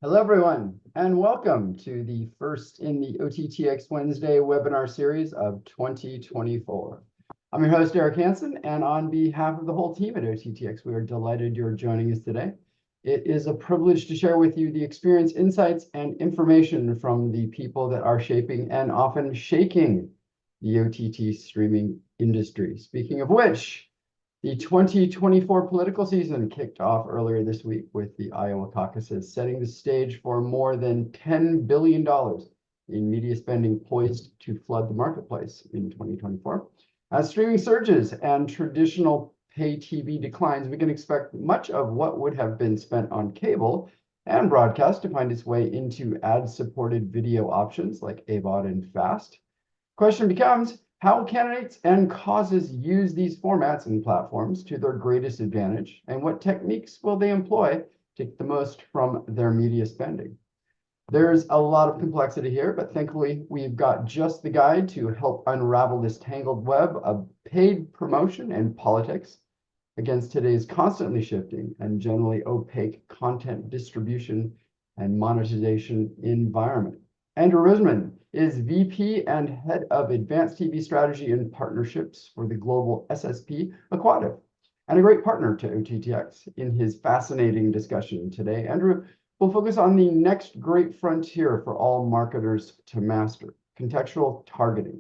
Hello, everyone, and welcome to the first in the OTT.X Wednesday webinar series of 2024. I'm your host, Eric Hansen, and on behalf of the whole team at OTT.X, we are delighted you're joining us today. It is a privilege to share with you the experience, insights, and information from the people that are shaping and often shaking the OTT streaming industry. Speaking of which, the 2024 political season kicked off earlier this week with the Iowa caucuses, setting the stage for more than $10 billion in media spending poised to flood the marketplace in 2024. As streaming surges and traditional pay TV declines, we can expect much of what would have been spent on cable and broadcast to find its way into ad-supported video options like AVOD and FAST. Question becomes, how candidates and causes use these formats and platforms to their greatest advantage, and what techniques will they employ to get the most from their media spending? There's a lot of complexity here, but thankfully we've got just the guide to help unravel this tangled web of paid promotion and politics against today's constantly shifting and generally opaque content distribution and monetization environment. Andrew Rosenman is VP and Head of Advanced TV Strategy and Partnerships for the global SSP Equativ, and a great partner to OTT.X. In his fascinating discussion today, Andrew will focus on the next great frontier for all marketers to master, contextual targeting.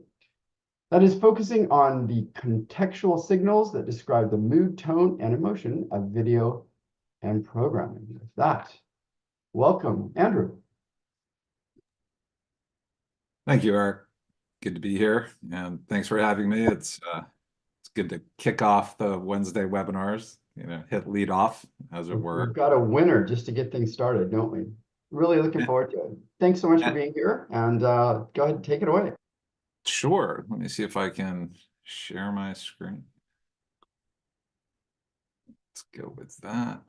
That is focusing on the contextual signals that describe the mood, tone, and emotion of video and programming. With that, welcome, Andrew. Thank you, Eric. Good to be here, and thanks for having me. It's good to kick off the Wednesday webinars, hit lead off, as it were. We've got a winner just to get things started, don't we? Really looking forward to it. Thanks so much for being here, and go ahead and take it away. Sure. Let me see if I can share my screen. Let's go with that.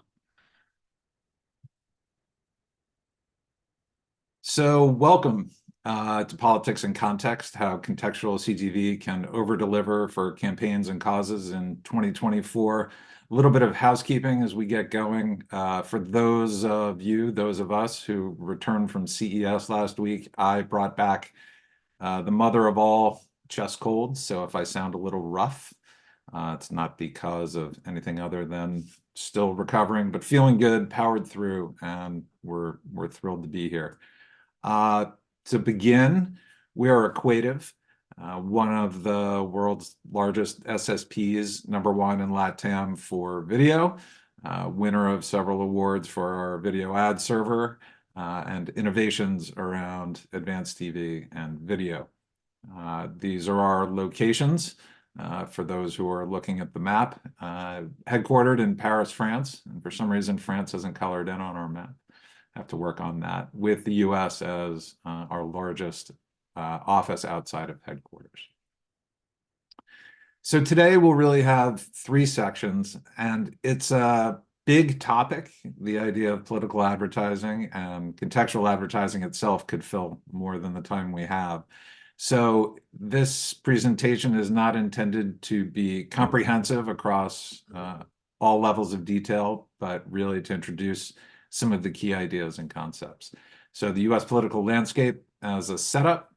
So welcome to Politics and Context, how contextual CTV can over-deliver for campaigns and causes in 2024. A little bit of housekeeping as we get going. For those of us who returned from CES last week, I brought back the mother of all chest colds. So if I sound a little rough, it's not because of anything other than still recovering, but feeling good, powered through, and we're thrilled to be here. To begin, we are Equativ, one of the world's largest SSPs, #1 in LATAM for video, winner of several awards for our video ad server, and innovations around advanced TV and video. These are our locations for those who are looking at the map, headquartered in Paris, France, and for some reason France isn't colored in on our map. Have to work on that, with the US as our largest office outside of headquarters. So today we'll really have 3 sections, and it's a big topic. The idea of political advertising and contextual advertising itself could fill more than the time we have. So this presentation is not intended to be comprehensive across all levels of detail, but really to introduce some of the key ideas and concepts. So the US political landscape as a setup,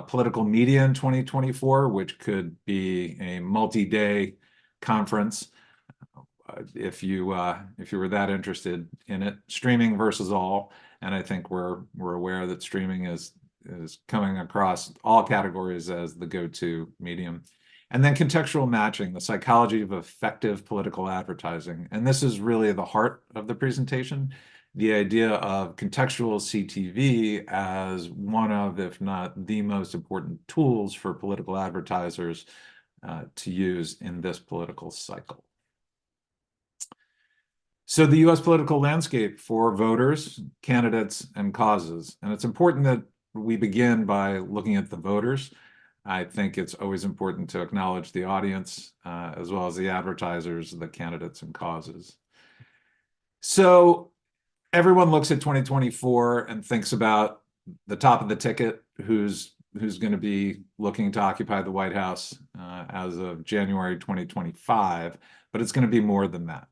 political media in 2024, which could be a multi-day conference if you were that interested in it. Streaming versus all, and I think we're aware that streaming is coming across all categories as the go-to medium. And then contextual matching, the psychology of effective political advertising. And this is really the heart of the presentation, the idea of contextual CTV as one of, if not the most important tools for political advertisers to use in this political cycle. So the US political landscape for voters, candidates, and causes. And it's important that we begin by looking at the voters. I think it's always important to acknowledge the audience, as well as the advertisers, the candidates, and causes. So everyone looks at 2024 and thinks about the top of the ticket, who's going to be looking to occupy the White House as of January 2025, but it's going to be more than that.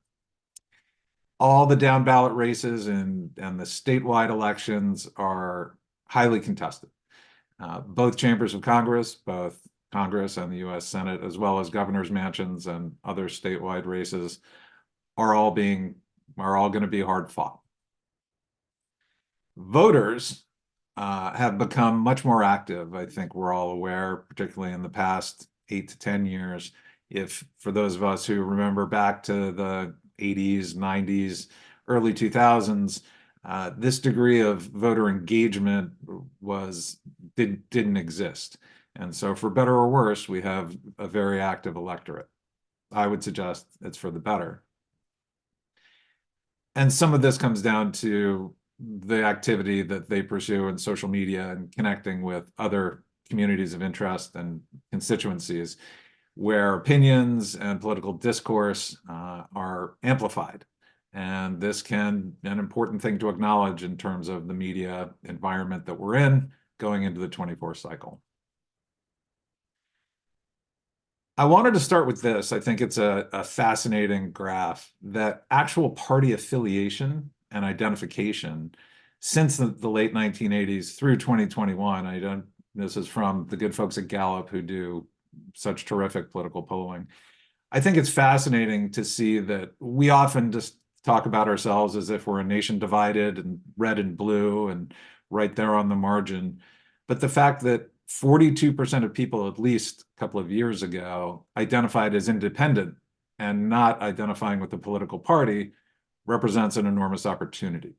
all the down ballot races and the statewide elections are highly contested. Both chambers of Congress, both Congress and the U.S. Senate, as well as governor's mansions and other statewide races, are all going to be hard fought. Voters have become much more active. I think we're all aware, particularly in the past 8 to 10 years. If for those of us who remember back to the 80s, 90s, early 2000s, this degree of voter engagement didn't exist. And so for better or worse, we have a very active electorate. I would suggest it's for the better. And some of this comes down to the activity that they pursue in social media and connecting with other communities of interest and constituencies where opinions and political discourse are amplified. And this can be an important thing to acknowledge in terms of the media environment that we're in going into the 24 cycle. I wanted to start with this. I think it's a fascinating graph that actual party affiliation and identification since the late 1980s through 2021. This is from the good folks at Gallup who do such terrific political polling. I think it's fascinating to see that we often just talk about ourselves as if we're a nation divided and red and blue and right there on the margin. But the fact that 42% of people, at least a couple of years ago, identified as independent and not identifying with the political party represents an enormous opportunity.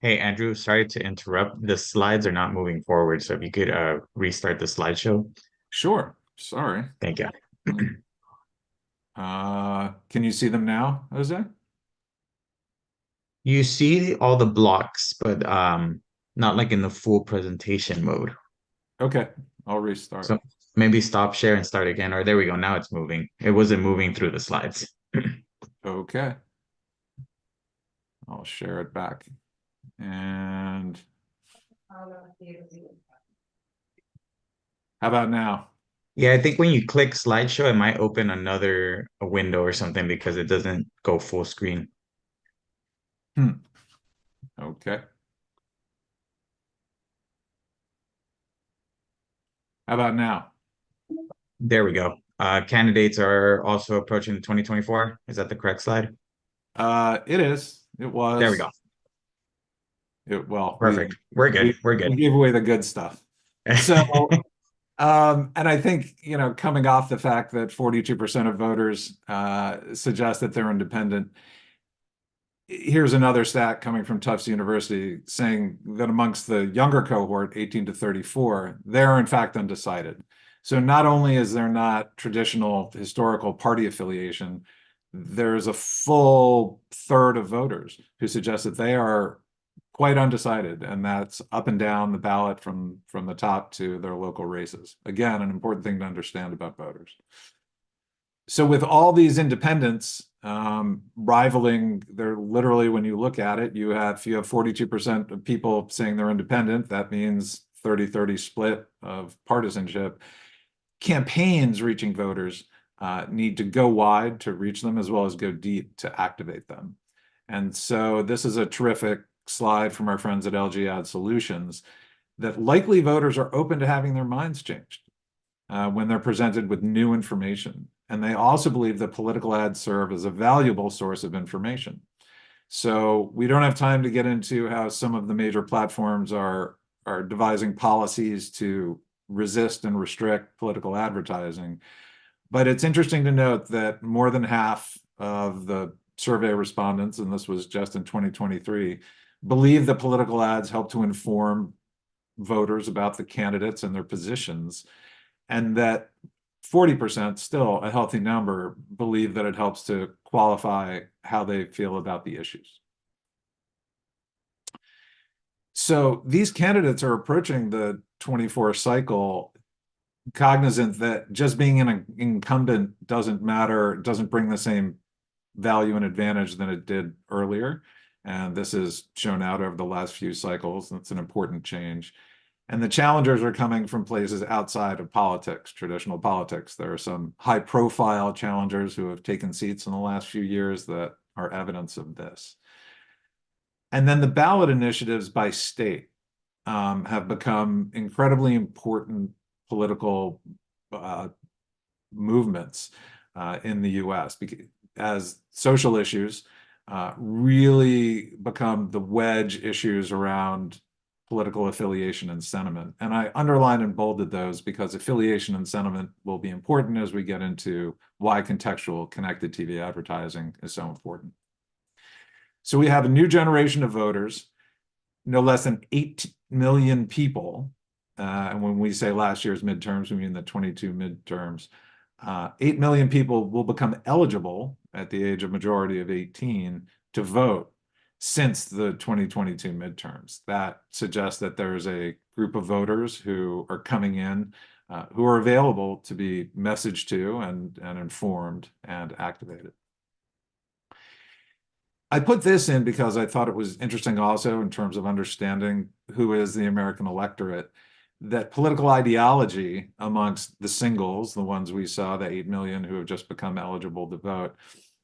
Hey, Andrew, sorry to interrupt. The slides are not moving forward, so if you could restart the slideshow. Sure, sorry. Thank you. Can you see them now, Jose? You see all the blocks, but not like in the full presentation mode. Okay, I'll restart. So maybe stop share and start again, or there we go. Now it's moving. It wasn't moving through the slides. Okay. I'll share it back. And how about now? Yeah, I think when you click slideshow, it might open another window or something because it doesn't go full screen. Okay. How about now? There we go. Candidates are also approaching the 2024. Is that the correct slide? It is. It was. There we go. Well, perfect. We're good. We're good. We gave away the good stuff. So, and I think, coming off the fact that 42% of voters suggest that they're independent, here's another stat coming from Tufts University saying that amongst the younger cohort, 18 to 34, they're in fact undecided. So not only is there not traditional historical party affiliation, there's a full third of voters who suggest that they are quite undecided, and that's up and down the ballot from the top to their local races. Again, an important thing to understand about voters. So with all these independents rivaling, they're literally, when you look at it, if you have 42% of people saying they're independent, that means 30-30 split of partisanship. Campaigns reaching voters need to go wide to reach them as well as go deep to activate them. And so this is a terrific slide from our friends at LG Ad Solutions that likely voters are open to having their minds changed when they're presented with new information. And they also believe that political ads serve as a valuable source of information. So we don't have time to get into how some of the major platforms are devising policies to resist and restrict political advertising. But it's interesting to note that more than half of the survey respondents, and this was just in 2023, believe that political ads help to inform voters about the candidates and their positions, and that 40%, still a healthy number, believe that it helps to qualify how they feel about the issues. So these candidates are approaching the 24 cycle cognizant that just being an incumbent doesn't matter, doesn't bring the same value and advantage than it did earlier. And this is shown out over the last few cycles. That's an important change. And the challengers are coming from places outside of politics, traditional politics. There are some high-profile challengers who have taken seats in the last few years that are evidence of this. And then the ballot initiatives by state have become incredibly important political movements in the US, as social issues really become the wedge issues around political affiliation and sentiment. And I underlined and bolded those because affiliation and sentiment will be important as we get into why contextual connected TV advertising is so important. So we have a new generation of voters, no less than 8 million people. And when we say last year's midterms, we mean the 22 midterms. 8 million people will become eligible at the age of majority of 18 to vote since the 2022 midterms. That suggests that there's a group of voters who are coming in, who are available to be messaged to and informed and activated. I put this in because I thought it was interesting also in terms of understanding who is the American electorate, that political ideology amongst the singles, the ones we saw, the 8 million who have just become eligible to vote,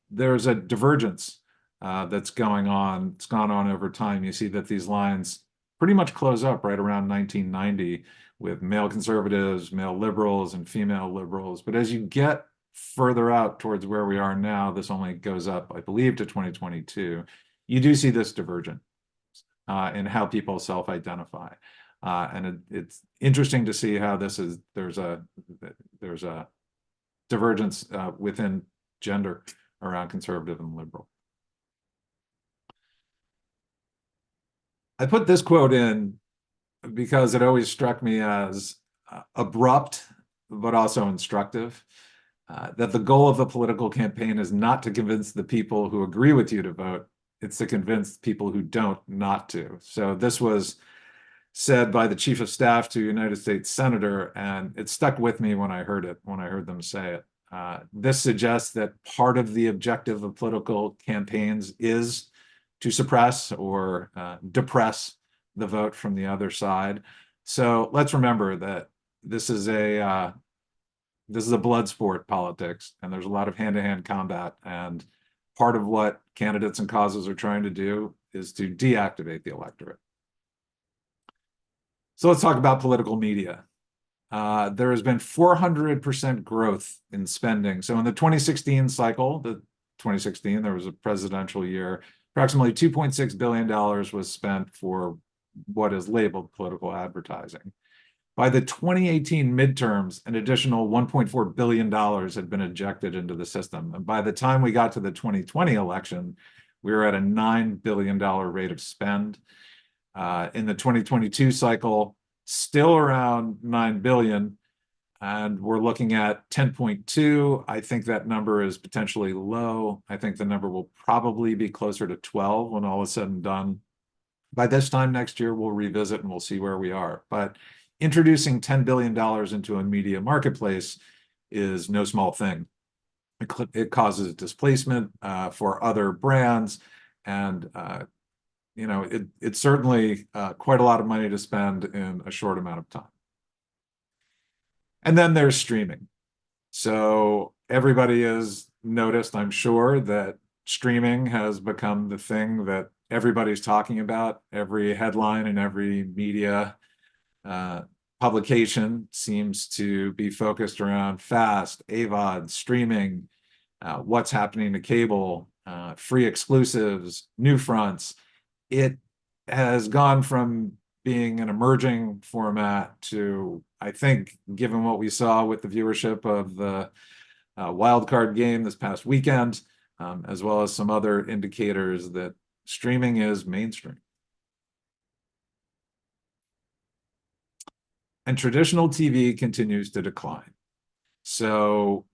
there's a divergence that's going on. It's gone on over time. You see that these lines pretty much close up right around 1990 with male conservatives, male liberals, and female liberals. But as you get further out towards where we are now, this only goes up, I believe, to 2022. You do see this divergence in how people self-identify. And it's interesting to see how this is, there's a divergence within gender around conservative and liberal. I put this quote in because it always struck me as abrupt, but also instructive, that the goal of a political campaign is not to convince the people who agree with you to vote, it's to convince people who don't not to. So this was said by the chief of staff to a United States senator, and it stuck with me when I heard it, when I heard them say it. This suggests that part of the objective of political campaigns is to suppress or depress the vote from the other side. So let's remember that this is a blood sport, politics, and there's a lot of hand-to-hand combat. And part of what candidates and causes are trying to do is to deactivate the electorate. So let's talk about political media. There has been 400% growth in spending. So in the 2016 cycle, there was a presidential year, approximately $2.6 billion was spent for what is labeled political advertising. By the 2018 midterms, an additional $1.4 billion had been injected into the system. And by the time we got to the 2020 election, we were at a $9 billion rate of spend. In the 2022 cycle, still around $9 billion, and we're looking at 10.2. I think that number is potentially low. I think the number will probably be closer to 12 when all is said and done. By this time next year, we'll revisit and we'll see where we are. But introducing $10 billion into a media marketplace is no small thing. It causes displacement for other brands, and you know, it's certainly quite a lot of money to spend in a short amount of time. And then there's streaming. So everybody has noticed, I'm sure, that streaming has become the thing that everybody's talking about. Every headline and every media publication seems to be focused around FAST, AVOD, streaming, what's happening to cable, free exclusives, new fronts. It has gone from being an emerging format to, I think, given what we saw with the viewership of the wildcard game this past weekend, as well as some other indicators, that streaming is mainstream. And traditional TV continues to decline. So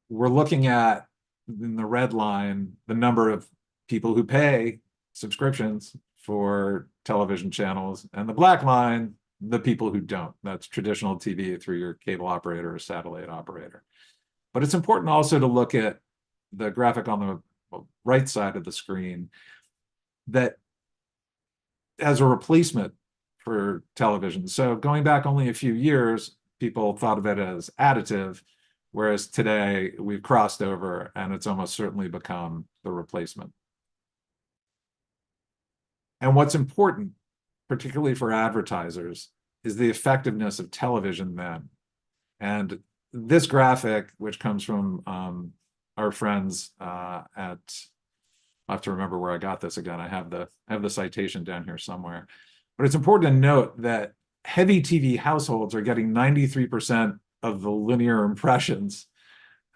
we're looking at, in the red line, the number of people who pay subscriptions for television channels, and the black line, the people who don't. That's traditional TV through your cable operator or satellite operator. But it's important also to look at the graphic on the right side of the screen, that as a replacement for television. So going back only a few years, people thought of it as additive, whereas today we've crossed over and it's almost certainly become the replacement. And what's important, particularly for advertisers, is the effectiveness of television then. And this graphic, which comes from our friends at, I have to remember where I got this again. I have the citation down here somewhere. But it's important to note that heavy TV households are getting 93% of the linear impressions,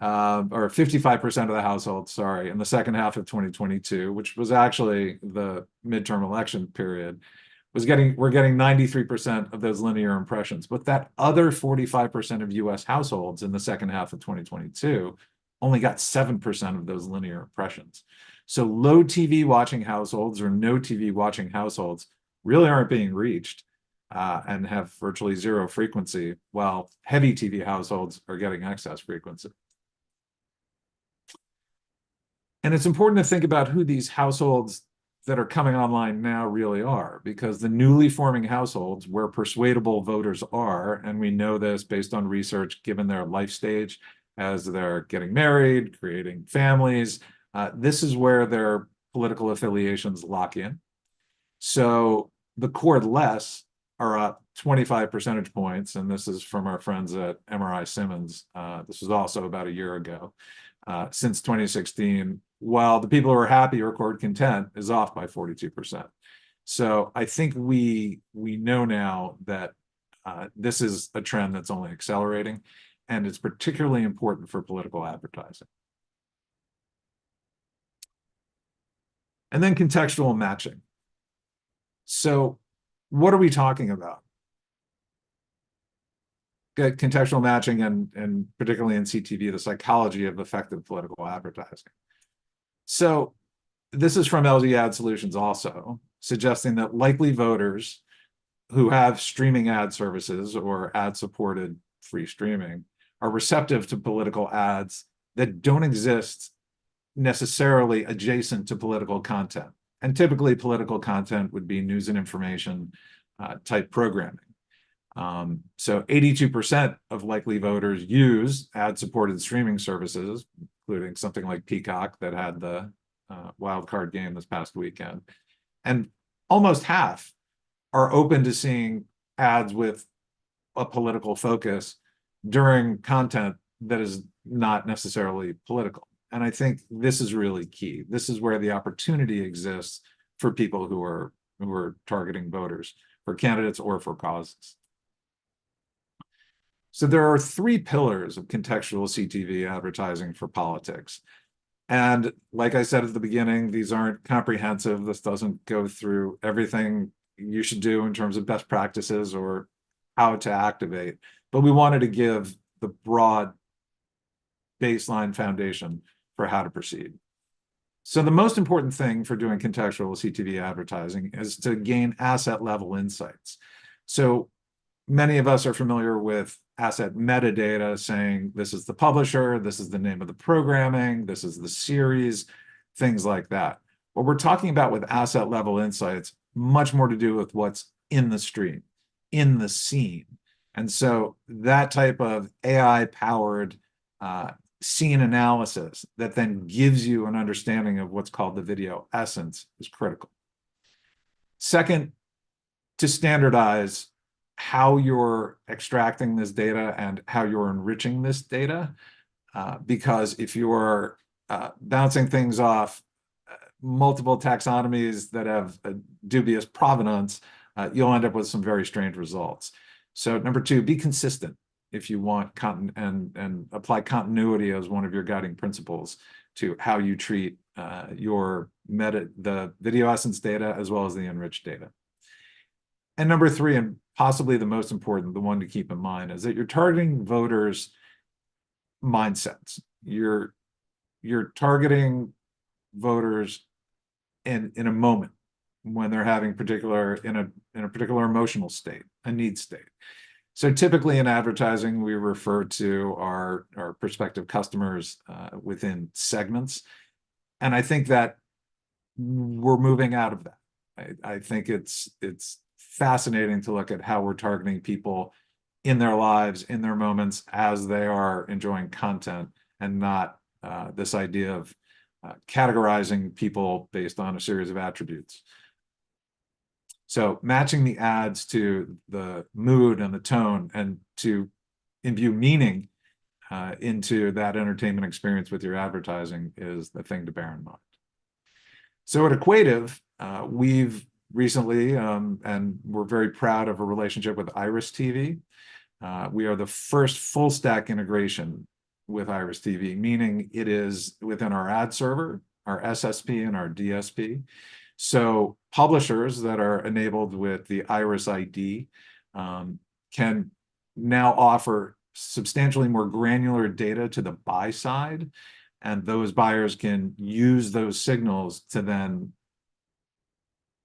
or 55% of the households, sorry, in the second half of 2022, which was actually the midterm election period, we're getting 93% of those linear impressions. But that other 45% of US households in the second half of 2022 only got 7% of those linear impressions. So low TV watching households or no TV watching households really aren't being reached and have virtually zero frequency, while heavy TV households are getting excess frequency. And it's important to think about who these households that are coming online now really are, because the newly forming households where persuadable voters are, and we know this based on research given their life stage as they're getting married, creating families, this is where their political affiliations lock in. So the cord less are up 25 percentage points, and this is from our friends at MRI Simmons. This was also about a year ago, since 2016, while the people who are happy or cord content is off by 42%. So I think we know now that this is a trend that's only accelerating, and it's particularly important for political advertising. And then contextual matching. So what are we talking about? Contextual matching and particularly in CTV, the psychology of effective political advertising. So this is from LG Ad Solutions also, suggesting that likely voters who have streaming ad services or ad-supported free streaming are receptive to political ads that don't exist necessarily adjacent to political content. And typically political content would be news and information type programming. So 82% of likely voters use ad-supported streaming services, including something like Peacock that had the wild card game this past weekend. And almost half are open to seeing ads with a political focus during content that is not necessarily political. And I think this is really key. This is where the opportunity exists for people who are targeting voters, for candidates or for causes. So there are three pillars of contextual CTV advertising for politics. And like I said at the beginning, these aren't comprehensive. This doesn't go through everything you should do in terms of best practices or how to activate. But we wanted to give the broad baseline foundation for how to proceed. So the most important thing for doing contextual CTV advertising is to gain asset level insights. So many of us are familiar with asset metadata saying this is the publisher, this is the name of the programming, this is the series, things like that. What we're talking about with asset level insights, much more to do with what's in the stream, in the scene. And so that type of AI-powered scene analysis that then gives you an understanding of what's called the video essence is critical. Second, to standardize how you're extracting this data and how you're enriching this data, because if you're bouncing things off multiple taxonomies that have a dubious provenance, you'll end up with some very strange results. So number two, be consistent if you want and apply continuity as one of your guiding principles to how you treat the video essence data as well as the enriched data. And number three, and possibly the most important, the one to keep in mind, is that you're targeting voters' mindsets. You're targeting voters in a moment when they're having in a particular emotional state, a need state. So typically in advertising, we refer to our prospective customers within segments. And I think that we're moving out of that. I think it's fascinating to look at how we're targeting people in their lives, in their moments, as they are enjoying content, and not this idea of categorizing people based on a series of attributes. So matching the ads to the mood and the tone, and to imbue meaning into that entertainment experience with your advertising, is the thing to bear in mind. So at Equativ, we've recently, and we're very proud of a relationship with Iris TV. We are the first full stack integration with Iris TV, meaning it is within our ad server, our SSP, and our DSP. So publishers that are enabled with the Iris ID can now offer substantially more granular data to the buy side, and those buyers can use those signals to then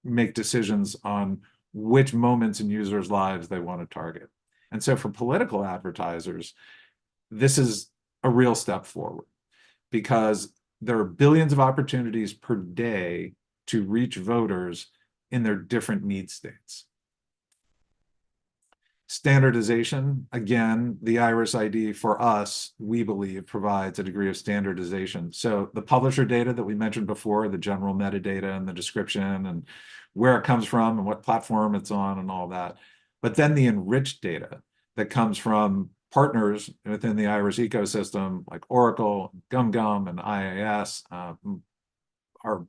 make decisions on which moments in users' lives they want to target. And so for political advertisers, this is a real step forward, because there are billions of opportunities per day to reach voters in their different need states. Standardization, again, the Iris ID for us, we believe, provides a degree of standardization. So the publisher data that we mentioned before, the general metadata and the description and where it comes from and what platform it's on and all that. But then the enriched data that comes from partners within the Iris ecosystem, like Oracle, GumGum, and IAS, are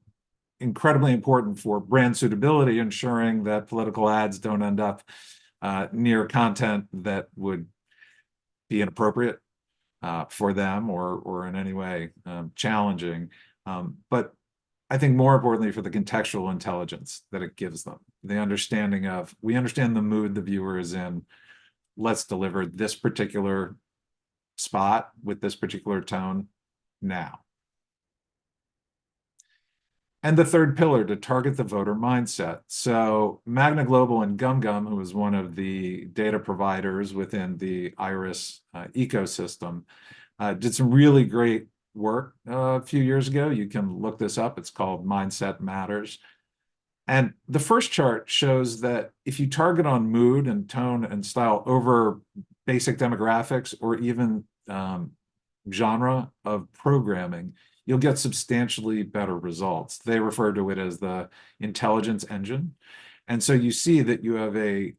incredibly important for brand suitability, ensuring that political ads don't end up near content that would be inappropriate for them, or in any way challenging. But I think more importantly, for the contextual intelligence that it gives them, the understanding of, we understand the mood the viewer is in, let's deliver this particular spot with this particular tone now. And the third pillar, to target the voter mindset. So Magna Global and GumGum, who is one of the data providers within the Iris ecosystem, did some really great work a few years ago. You can look this up. It's called Mindset Matters. And the first chart shows that if you target on mood and tone and style over basic demographics, or even genre of programming, you'll get substantially better results. They refer to it as the intelligence engine. And so you see that you have a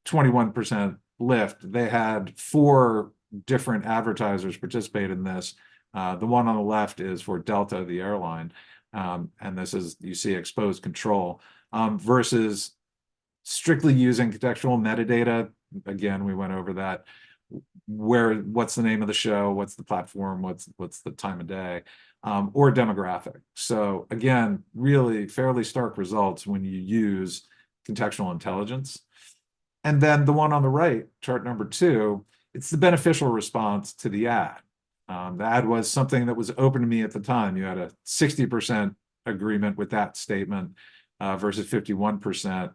21% lift. They had 4 different advertisers participate in this. The one on the left is for Delta, the airline. And this is, you see, exposed control versus strictly using contextual metadata. Again, we went over that. What's the name of the show? What's the platform? What's the time of day? Or demographic. So again, really fairly stark results when you use contextual intelligence. And then the one on the right, chart number 2, it's the beneficial response to the ad. The ad was something that was open to me at the time. You had a 60% agreement with that statement versus 51%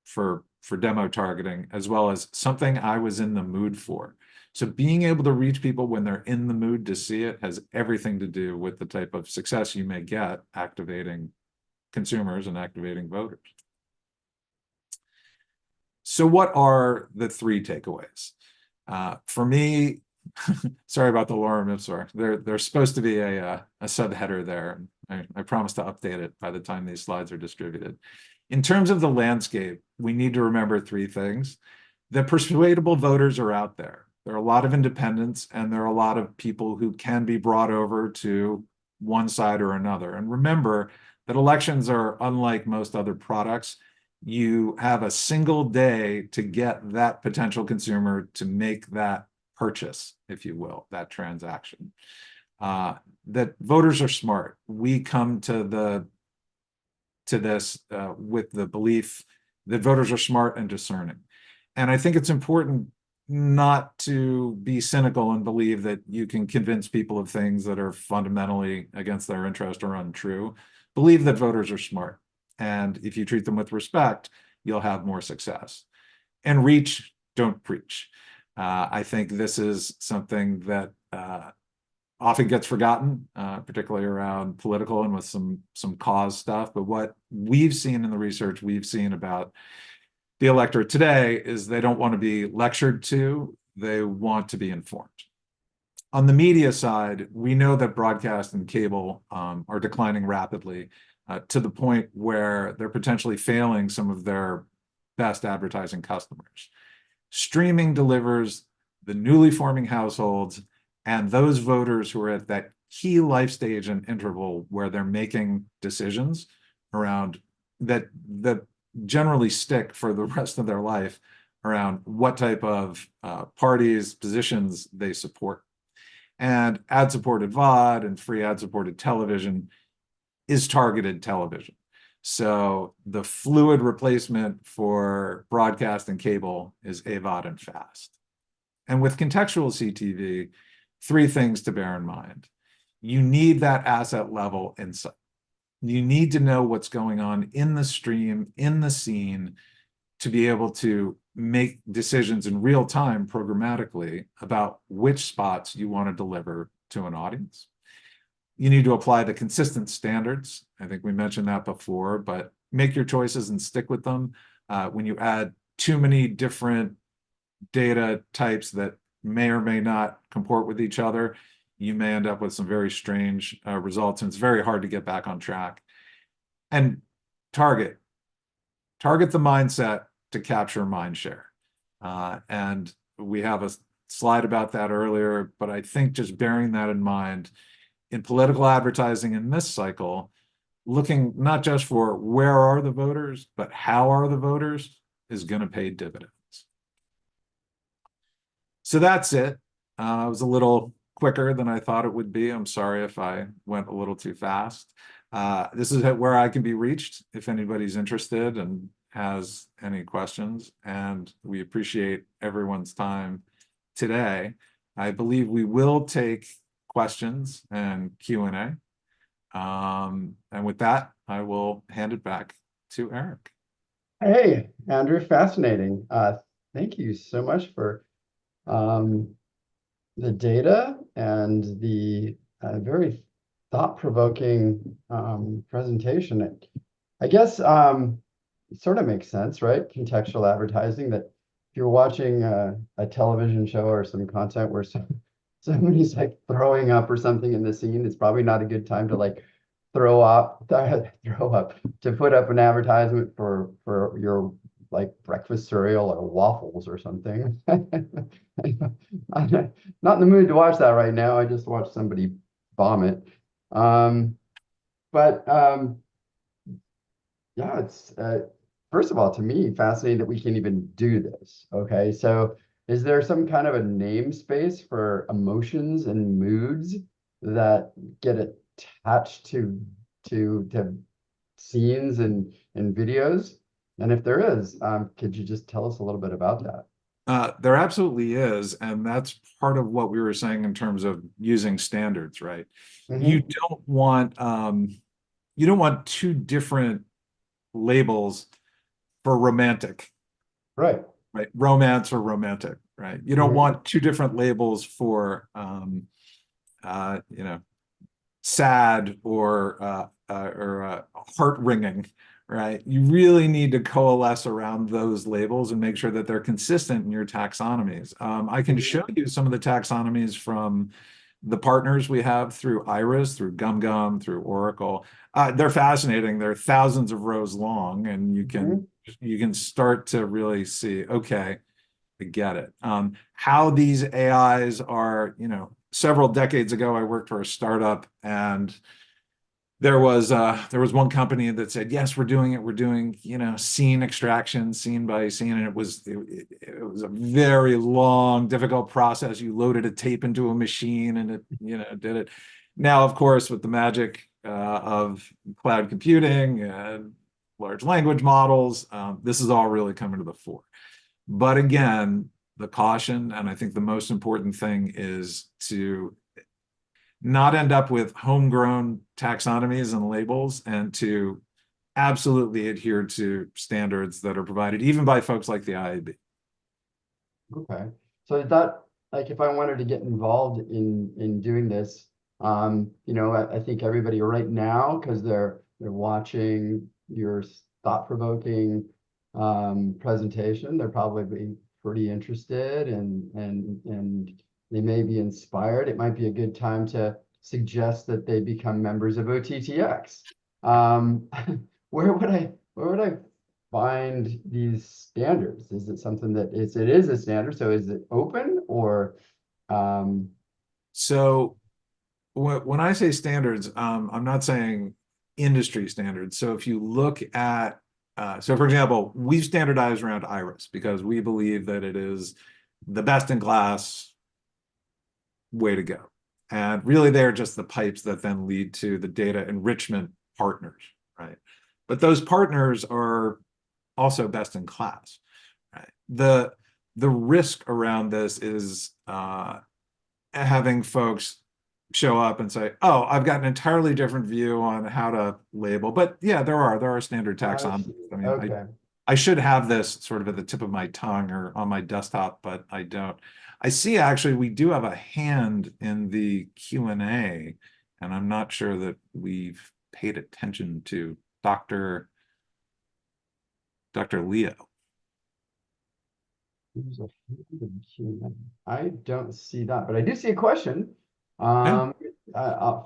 for demo targeting, as well as something I was in the mood for. So being able to reach people when they're in the mood to see it has everything to do with the type of success you may get activating consumers and activating voters. So what are the 3 takeaways? For me, sorry about the lorem ipsum. There's supposed to be a subheader there. I promise to update it by the time these slides are distributed. In terms of the landscape, we need to remember 3 things. The persuadable voters are out there. There are a lot of independents, and there are a lot of people who can be brought over to one side or another. And remember that elections are unlike most other products. You have a single day to get that potential consumer to make that purchase, if you will, that transaction. That voters are smart. We come to this with the belief that voters are smart and discerning. And I think it's important not to be cynical and believe that you can convince people of things that are fundamentally against their interest or untrue. Believe that voters are smart. And if you treat them with respect, you'll have more success. And reach, don't preach. I think this is something that often gets forgotten, particularly around political and with some cause stuff. But what we've seen in the research we've seen about the electorate today is they don't want to be lectured to, they want to be informed. On the media side, we know that broadcast and cable are declining rapidly to the point where they're potentially failing some of their best advertising customers. Streaming delivers the newly forming households and those voters who are at that key life stage and interval where they're making decisions around that generally stick for the rest of their life around what type of parties, positions they support. And ad-supported VOD and free ad-supported television is targeted television. So the fluid replacement for broadcast and cable is AVOD and FAST. And with contextual CTV, 3 things to bear in mind. You need that asset level insight. You need to know what's going on in the stream, in the scene, to be able to make decisions in real time programmatically about which spots you want to deliver to an audience. You need to apply the consistent standards. I think we mentioned that before, but make your choices and stick with them. When you add too many different data types that may or may not comport with each other, you may end up with some very strange results, and it's very hard to get back on track. And target the mindset to capture mind share. And we have a slide about that earlier, but I think just bearing that in mind, in political advertising in this cycle, looking not just for where are the voters, but how are the voters is going to pay dividends. So that's it. It was a little quicker than I thought it would be. I'm sorry if I went a little too fast. This is where I can be reached if anybody's interested and has any questions. And we appreciate everyone's time today. I believe we will take questions and Q&A. And with that, I will hand it back to Eric. Hey, Andrew, fascinating. Thank you so much for the data and the very thought-provoking presentation. I guess it sort of makes sense, right? Contextual advertising, that if you're watching a television show or some content where somebody's like throwing up or something in the scene, it's probably not a good time to like to put up an advertisement for your like breakfast cereal or waffles or something. I'm not in the mood to watch that right now. I just watched somebody vomit. Yeah, it's first of all, to me, fascinating that we can even do this. Okay, so is there some kind of a namespace for emotions and moods that get attached to scenes and videos? And if there is, could you just tell us a little bit about that? There absolutely is, and that's part of what we were saying in terms of using standards, right? Mm-hmm. You don't want 2 different labels for romantic, right? Romance or romantic, right? You don't want 2 different labels for sad or heart-wringing, right? You really need to coalesce around those labels and make sure that they're consistent in your taxonomies. I can show you some of the taxonomies from the partners we have through Iris, through GumGum, through Oracle. They're fascinating. They're thousands of rows long, and you can start to really see, okay, I get it. How these AIs are, several decades ago, I worked for a startup, and there was one company that said, yes, we're doing scene extraction, scene by scene, and it was a very long, difficult process. You loaded a tape into a machine and it did it. Now, of course, with the magic of cloud computing and large language models, this is all really coming to the fore. But again, the caution, and I think the most important thing, is to not end up with homegrown taxonomies and labels, and to absolutely adhere to standards that are provided even by folks like the IAB. Okay, so that like if I wanted to get involved in doing this, you know, I think everybody right now, because they're watching your thought-provoking presentation, they're probably pretty interested and they may be inspired. It might be a good time to suggest that they become members of OTT.X. Where would I find these standards? Is it something that it is a standard? So is it open or So when I say standards, I'm not saying industry standards. So if you look at, so for example, we've standardized around iris because we believe that it is the best in class way to go. And really, they're just the pipes that then lead to the data enrichment partners, right? But those partners are also best in class, right? The risk around this is having folks show up and say, "Oh, I've got an entirely different view on how to label." But yeah, there are standard taxonomies. I mean, okay. I should have this sort of at the tip of my tongue or on my desktop, but I don't. I see actually we do have a hand in the Q&A, and I'm not sure that we've paid attention to Dr. Leo. I don't see that, but I do see a question. Yeah.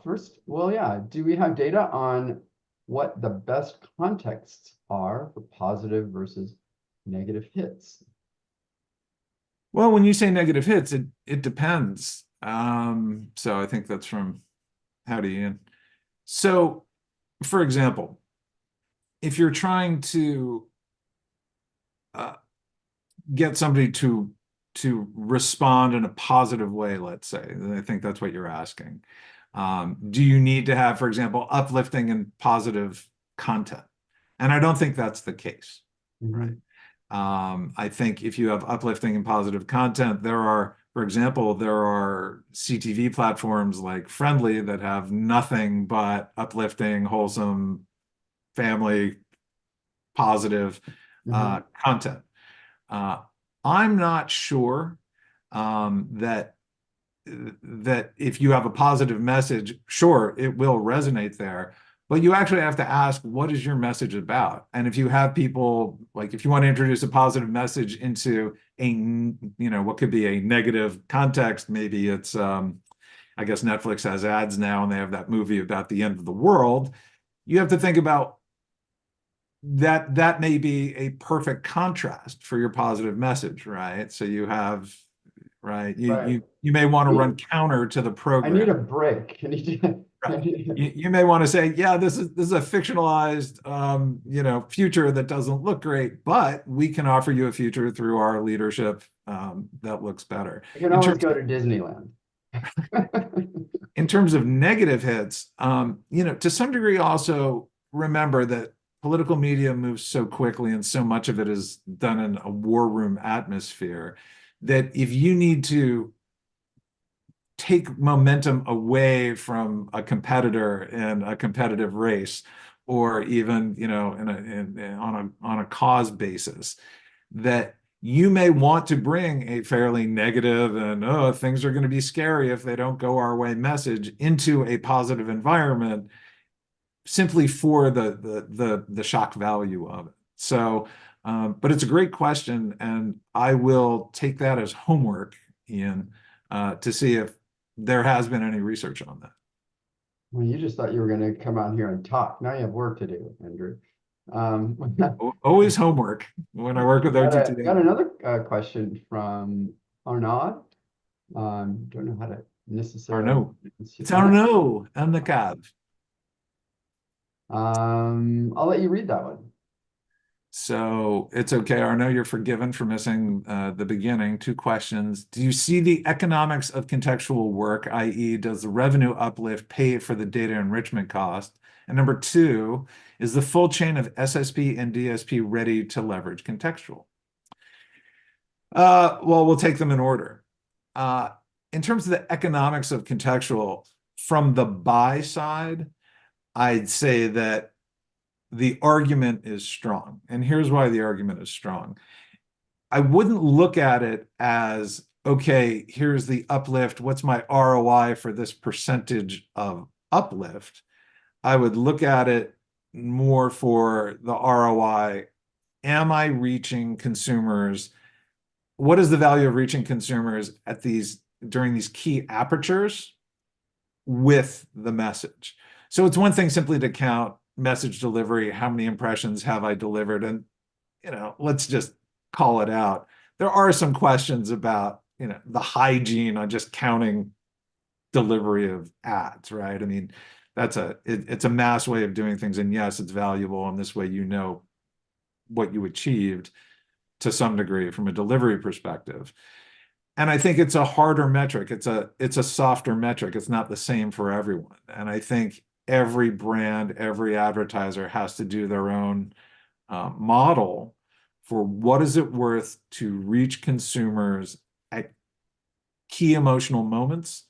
First, well, yeah, do we have data on what the best contexts are for positive versus negative hits? Well, when you say negative hits, it depends. So I think that's from Howdy Ian. So, for example, if you're trying to get somebody to respond in a positive way, let's say, I think that's what you're asking. Do you need to have, for example, uplifting and positive content? And I don't think that's the case, right? I think if you have uplifting and positive content, for example, there are CTV platforms like Friendly that have nothing but uplifting, wholesome, family, positive content. I'm not sure that if you have a positive message, sure, it will resonate there. But you actually have to ask, what is your message about? And if you have people, like if you want to introduce a positive message into what could be a negative context, maybe it's, I guess Netflix has ads now and they have that movie about the end of the world. You have to think about that may be a perfect contrast for your positive message, right? So you have, right, you may want to run counter to the program. I need a break. Can you Right. You may want to say, yeah, this is a fictionalized, future that doesn't look great, but we can offer you a future through our leadership that looks better. You can always go to Disneyland. In terms of negative hits, to some degree, also remember that political media moves so quickly and so much of it is done in a war room atmosphere that if you need to take momentum away from a competitor in a competitive race, or even on a cause basis, that you may want to bring a fairly negative and things are going to be scary if they don't go our way message into a positive environment, simply for the shock value of it. So, but it's a great question, and I will take that as homework, Ian, to see if there has been any research on that. Well, you just thought you were going to come out here and talk. Now you have work to do, Andrew. Always homework when I work with OTT. Got another question from Arnaud. Don't know how to necessarily. Arnaud. It's Arnaud and the cab. I'll let you read that one. So it's okay, Arnaud, you're forgiven for missing the beginning. 2 questions. Do you see the economics of contextual work, i.e., does the revenue uplift pay for the data enrichment cost? And number 2, is the full chain of SSP and DSP ready to leverage contextual? Well, we'll take them in order. In terms of the economics of contextual, from the buy side, I'd say that the argument is strong. And here's why the argument is strong. I wouldn't look at it as okay, here's the uplift. What's my ROI for this percentage of uplift? I would look at it more for the ROI. Am I reaching consumers? What is the value of reaching consumers at during these key apertures with the message? So it's one thing simply to count message delivery, how many impressions have I delivered? And, let's just call it out. There are some questions about, the hygiene on just counting delivery of ads, right? I mean, it's a mass way of doing things. And yes, it's valuable. And this way, what you achieved to some degree from a delivery perspective. And I think it's a harder metric. It's a softer metric. It's not the same for everyone. And I think every brand, every advertiser has to do their own model for what is it worth to reach consumers at key emotional moments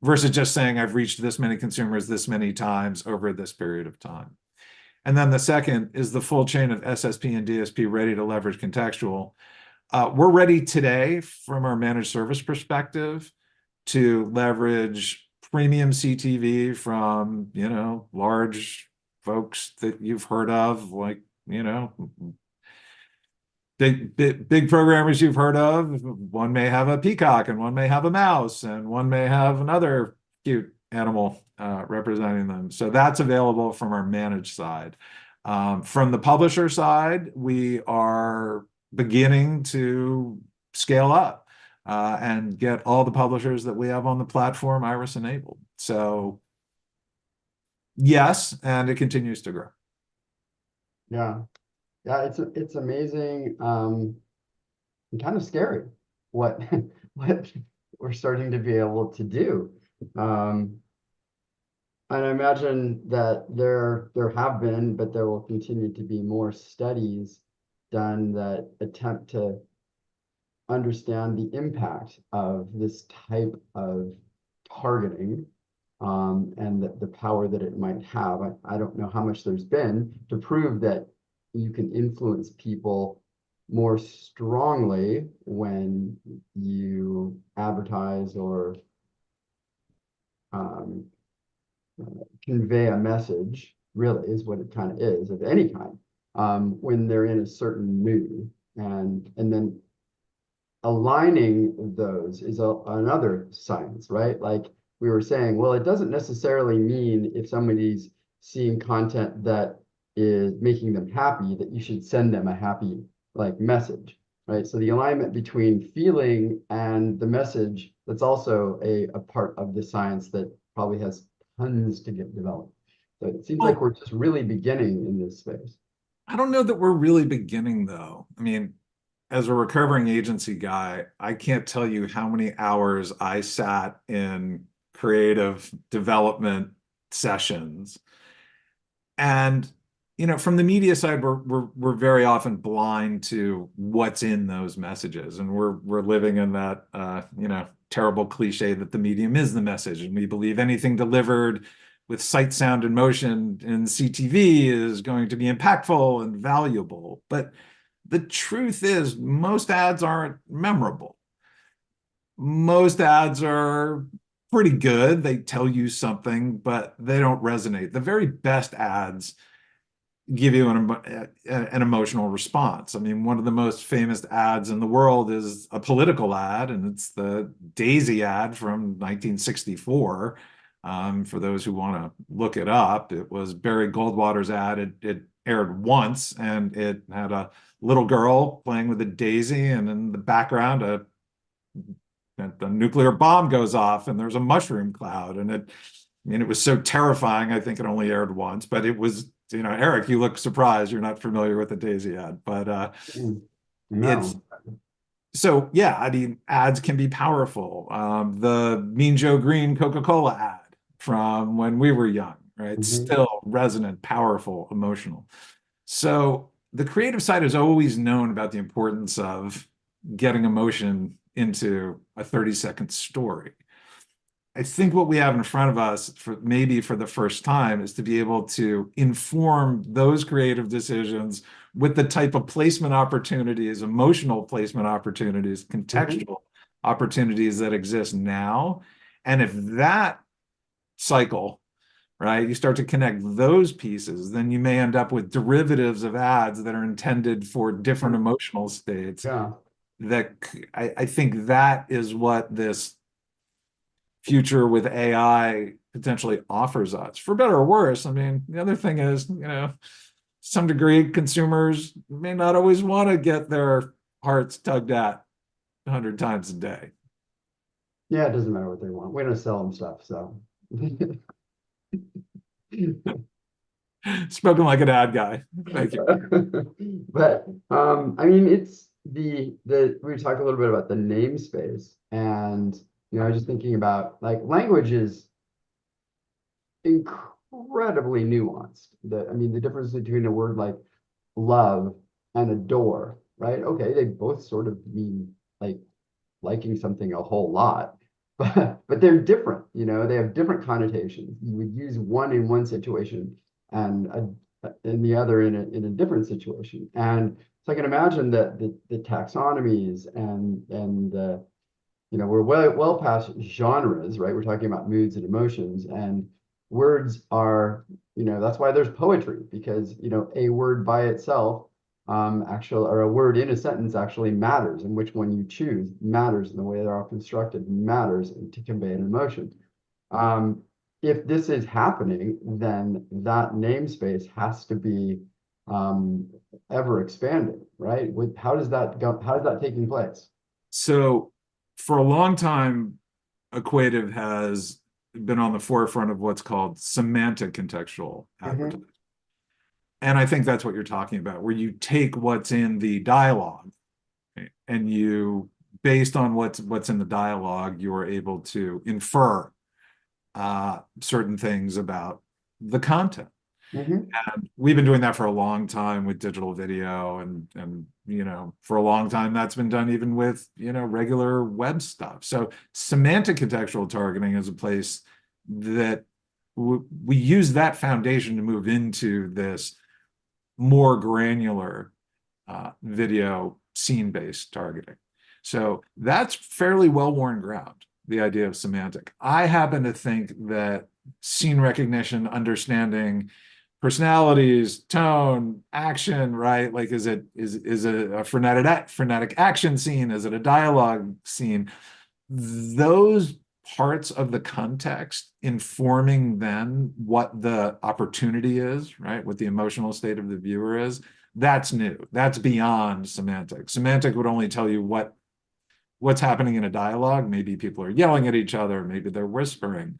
versus just saying I've reached this many consumers this many times over this period of time. And then the second is the full chain of SSP and DSP ready to leverage contextual. We're ready today from our managed service perspective to leverage premium CTV from, large folks that you've heard of, like, big programmers you've heard of. One may have a peacock and one may have a mouse and one may have another cute animal representing them. So that's available from our managed side. From the publisher side, we are beginning to scale up and get all the publishers that we have on the platform Iris enabled. So yes, and it continues to grow. Yeah. Yeah, it's amazing and kind of scary what what we're starting to be able to do. And I imagine that there have been, but there will continue to be more studies done that attempt to understand the impact of this type of targeting and the power that it might have. I don't know how much there's been to prove that you can influence people more strongly when you advertise or convey a message, really is what it kind of is, of any kind, when they're in a certain mood. And then aligning those is another science, right? Like we were saying, well, it doesn't necessarily mean if somebody's seeing content that is making them happy that you should send them a happy message, right? So the alignment between feeling and the message, that's also a part of the science that probably has tons to get developed. So it seems like we're just really beginning in this space. I don't know that we're really beginning, though. I mean, as a recovering agency guy, I can't tell you how many hours I sat in creative development sessions. And, from the media side, we're very often blind to what's in those messages. And we're living in that, terrible cliche that the medium is the message. And we believe anything delivered with sight, sound, and motion in CTV is going to be impactful and valuable. But the truth is, most ads aren't memorable. Most ads are pretty good. They tell you something, but they don't resonate. The very best ads give you an emotional response. I mean, one of the most famous ads in the world is a political ad, and it's the Daisy ad from 1964. For those who want to look it up, it was Barry Goldwater's ad. It aired once, and it had a little girl playing with a daisy, and in the background, a nuclear bomb goes off, and there's a mushroom cloud. And it was so terrifying. I think it only aired once, but it was, Eric, you look surprised. You're not familiar with the daisy ad, but No. So yeah, I mean, ads can be powerful. The Mean Joe Green Coca-Cola ad from when we were young, right? Still resonant, powerful, emotional. So the creative side has always known about the importance of getting emotion into a 30-second story. I think what we have in front of us, maybe for the first time, is to be able to inform those creative decisions with the type of placement opportunities, emotional placement opportunities, contextual opportunities that exist now. And if that cycle, right, you start to connect those pieces, then you may end up with derivatives of ads that are intended for different emotional states. Yeah. That I think that is what this future with AI potentially offers us, for better or worse. I mean, the other thing is, some degree consumers may not always want to get their hearts tugged at 100 times a day. Yeah, it doesn't matter what they want. We're gonna sell them stuff, so. Spoken like an ad guy. Thank you. But I mean, it's the we talked a little bit about the namespace, and I was just thinking about like language is incredibly nuanced. I mean, the difference between a word like love and adore, right? Okay, they both sort of mean like liking something a whole lot, but they're different. They have different connotations. You would use one in one situation and in the other in a different situation. And so I can imagine that the taxonomies and we're well past genres, right? We're talking about moods and emotions, and words are, that's why there's poetry, because a word by itself actually, or a word in a sentence actually matters, and which one you choose matters, and the way they're all constructed matters to convey an emotion. If this is happening, then that namespace has to be ever expanding, right? How does that go? How is that taking place? So for a long time, Equativ has been on the forefront of what's called semantic contextual advertising. And I think that's what you're talking about, where you take what's in the dialogue and you, based on what's in the dialogue, you're able to infer certain things about the content. And we've been doing that for a long time with digital video, and for a long time that's been done even with regular web stuff. So semantic contextual targeting is a place that we use that foundation to move into this more granular video scene-based targeting. So that's fairly well-worn ground, the idea of semantic. I happen to think that scene recognition, understanding personalities, tone, action, right? Like, is it a frenetic action scene? Is it a dialogue scene? Those parts of the context informing then what the opportunity is, right? What the emotional state of the viewer is, that's new. That's beyond semantic. Semantic would only tell you what's happening in a dialogue. Maybe people are yelling at each other, maybe they're whispering.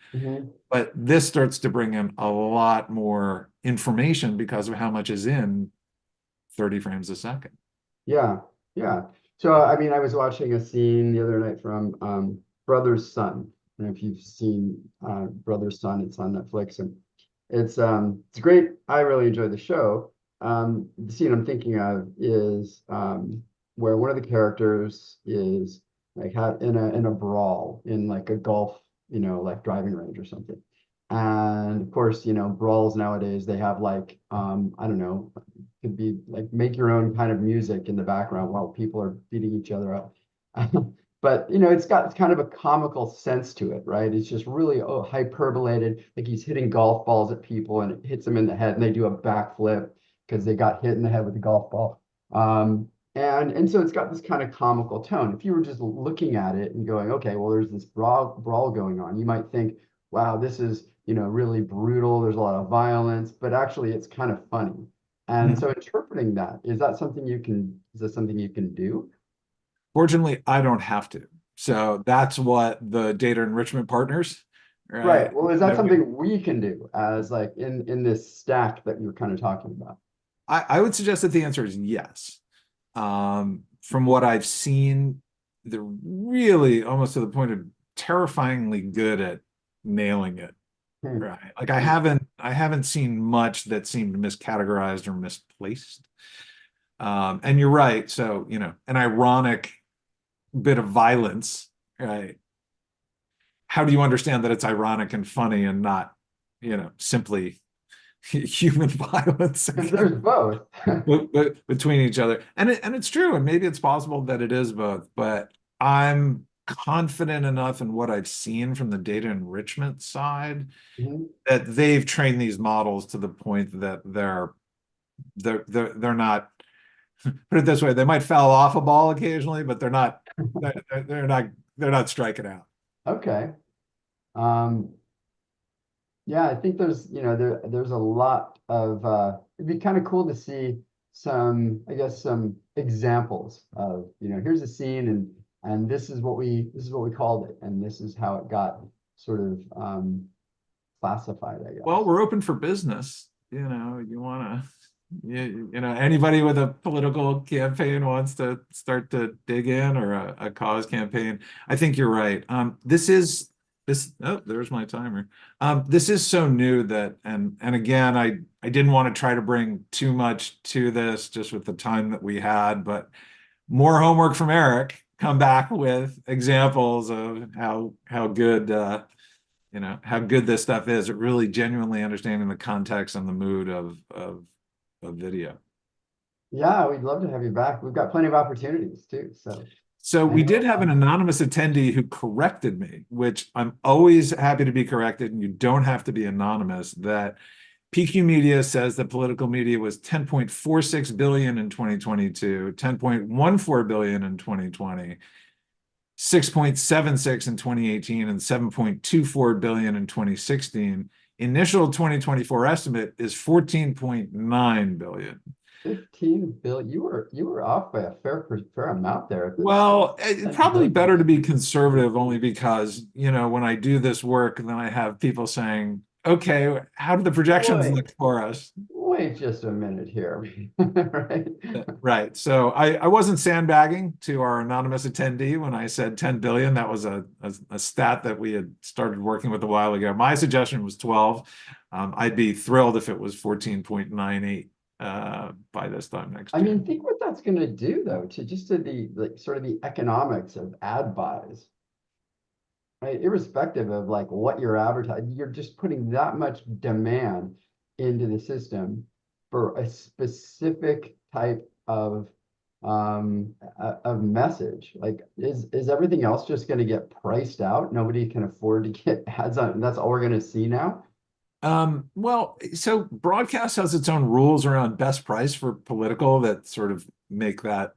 But this starts to bring in a lot more information because of how much is in 30 frames a second. Yeah. So, I mean, I was watching a scene the other night from Brother's Son. I don't know if you've seen Brother's Son. It's on Netflix, and it's great. I really enjoy the show. The scene I'm thinking of is where one of the characters is like in a brawl in like a golf, like driving range or something. And of course, brawls nowadays, they have like, I don't know, could be like make your own kind of music in the background while people are beating each other up. But, it's kind of a comical sense to it, right? It's just really hyperbolated, like he's hitting golf balls at people and it hits them in the head and they do a backflip because they got hit in the head with the golf ball. And so it's got this kind of comical tone. If you were just looking at it and going, okay, well, there's this brawl going on, you might think, wow, this is, really brutal. There's a lot of violence, but actually it's kind of funny. And so interpreting that, is that something you can do? Fortunately, I don't have to. So that's what the data enrichment partners, right. Well, is that something we can do as like in this stack that you're kind of talking about? I would suggest that the answer is yes. From what I've seen, they're really almost to the point of terrifyingly good at nailing it. Right. Like I haven't seen much that seemed miscategorized or misplaced. And you're right. So, an ironic bit of violence, right? How do you understand that it's ironic and funny and not, simply human violence? There's both. Between each other. And it's true. And maybe it's possible that it is both, but I'm confident enough in what I've seen from the data enrichment side Mhm. that they've trained these models to the point that they're not, put it this way, they might foul off a ball occasionally, but they're not striking out. Okay. Um, yeah, I think there's, there's a lot of, it'd be kind of cool to see some, I guess, some examples of, here's a scene and this is what we called it, and this is how it got sort of classified, I Well, guess. we're open for business. You want to, anybody with a political campaign wants to start to dig in, or a cause campaign. I think you're right. Oh, there's my timer. This is so new that, and again, I didn't want to try to bring too much to this just with the time that we had, but more homework from Eric. Come back with examples of how good how good this stuff is at really genuinely understanding the context and the mood of video. Yeah, we'd love to have you back. We've got plenty of opportunities too. So I we know, did have an anonymous attendee who corrected me, which I'm always happy to be corrected, and you don't have to be anonymous, that PQ Media says that political media was 10.46 billion in 2022, 10.14 billion in 2020, 6.76 in 2018, and 7.24 billion in 2016. Initial 2024 estimate is 14.9 billion. 15 billion. You were off by a fair amount there. Well, it's probably billion. better to be conservative, only because, when I do this work, then I have people saying, okay, how do the projections look for us? Wait just a minute here, right? Right. So I wasn't sandbagging to our anonymous attendee when I said 10 billion. That was a stat that we had started working with a while ago. My suggestion was 12. I'd be thrilled if it was 14.98 by this time next year. I mean, think what that's going to do, though, to the sort of the economics of ad buys, right? Irrespective of like what you're advertising, you're just putting that much demand into the system for a specific type of message. Like, is everything else just going to get priced out? Nobody can afford to get ads on, and that's all we're going to see now. Well, so broadcast has its own rules around best price for political that sort of make that.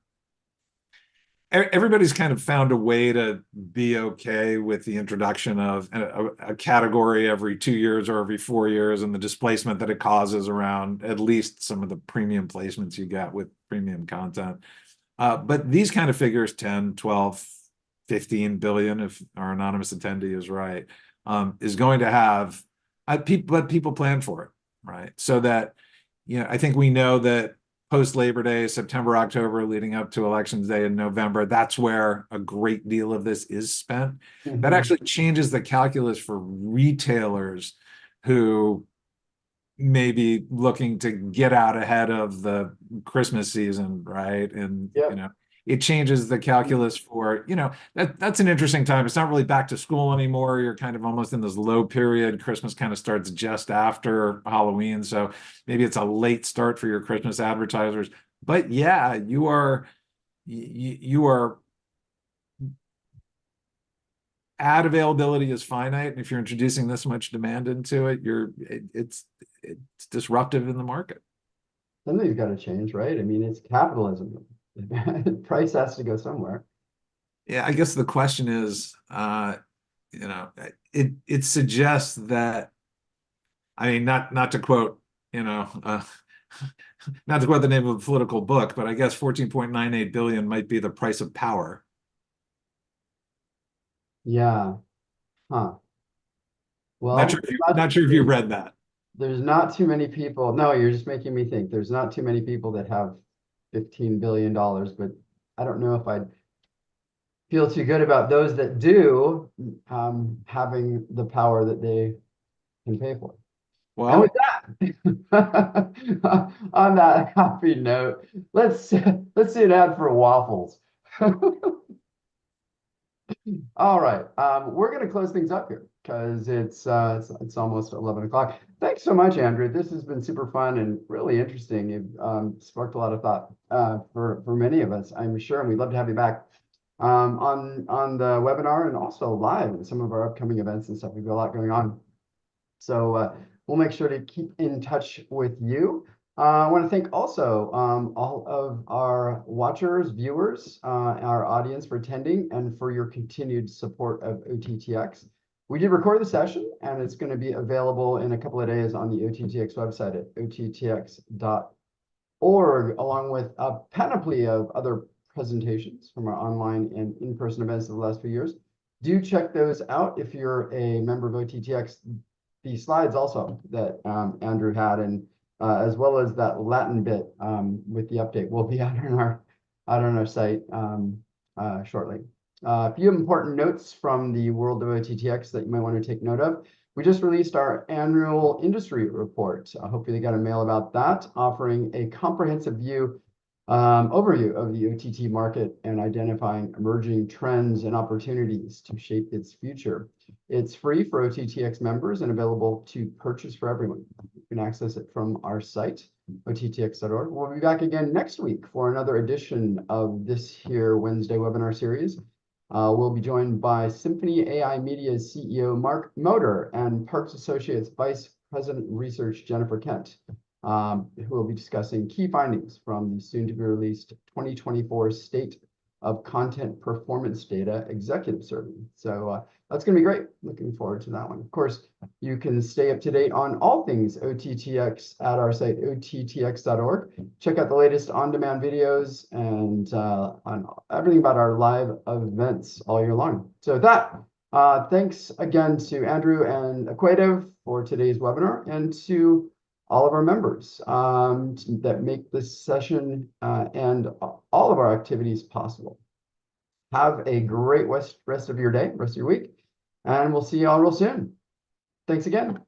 Everybody's kind of found a way to be okay with the introduction of a category every 2 years or every 4 years, and the displacement that it causes around at least some of the premium placements you get with premium content. But these kind of figures, 10, 12, 15 billion, if our anonymous attendee is right, is going to have but people plan for it, right? So that, I think we know that post Labor Day, September, October, leading up to Elections Day in November, that's where a great deal of this is spent. That actually changes the calculus for retailers who may be looking to get out ahead of the Christmas season, right? And it changes the calculus for, that's an interesting time. It's not really back to school anymore. You're kind of almost in this low period. Christmas kind of starts just after Halloween. So maybe it's a late start for your Christmas advertisers. But yeah, you are ad availability is finite. And if you're introducing this much demand into it, it's disruptive in the market. Something's got to change, right? I mean, it's capitalism. Price has to go somewhere. Yeah, I guess the question is, it suggests that, I mean, not to quote, not to quote the name of a political book, but I guess 14.98 billion might be the price of power. Yeah. Huh. Well, not sure if you read that. There's not too many people. No, you're just making me think. There's not too many people that have $15 billion, but I don't know if I'd feel too good about those that do, having the power that they can pay for. Well, and with that, on that happy note, let's see an ad for waffles. All right, we're going to close things up here because it's almost 11 o'clock. Thanks so much, Andrew. This has been super fun and really interesting. You've sparked a lot of thought for many of us, I'm sure, and we'd love to have you back. on the webinar and also live at some of our upcoming events and stuff. We've got a lot going on. So we'll make sure to keep in touch with you. I want to thank also all of our watchers, viewers, our audience for attending and for your continued support of OTT.X. We did record the session, and it's going to be available in a couple of days on the OTT.X website at OTT.X.org, along with a panoply of other presentations from our online and in-person events of the last few years. Do check those out if you're a member of OTT.X. The slides also that Andrew had, and as well as that Latin bit with the update will be out on our site shortly. A few important notes from the world of OTT.X that you might want to take note of. We just released our annual industry report. Hopefully you got a mail about that, offering a comprehensive overview of the OTT market and identifying emerging trends and opportunities to shape its future. It's free for OTT.X members and available to purchase for everyone. You can access it from our site, OTT.X.org. We'll be back again next week for another edition of this here Wednesday webinar series. We'll be joined by Symphony AI Media's CEO, Mark Moder, and Parks Associates Vice President Research, Jennifer Kent, who will be discussing key findings from the soon-to-be-released 2024 State of Content Performance Data Executive Survey. So that's going to be great. Looking forward to that one. Of course, you can stay up to date on all things OTT.X at our site, OTT.X.org. Check out the latest on-demand videos and on everything about our live events all year long. So with that, thanks again to Andrew and Equativ for today's webinar, and to all of our members that make this session and all of our activities possible. Have a great rest of your day, rest of your week, and we'll see you all real soon. Thanks again.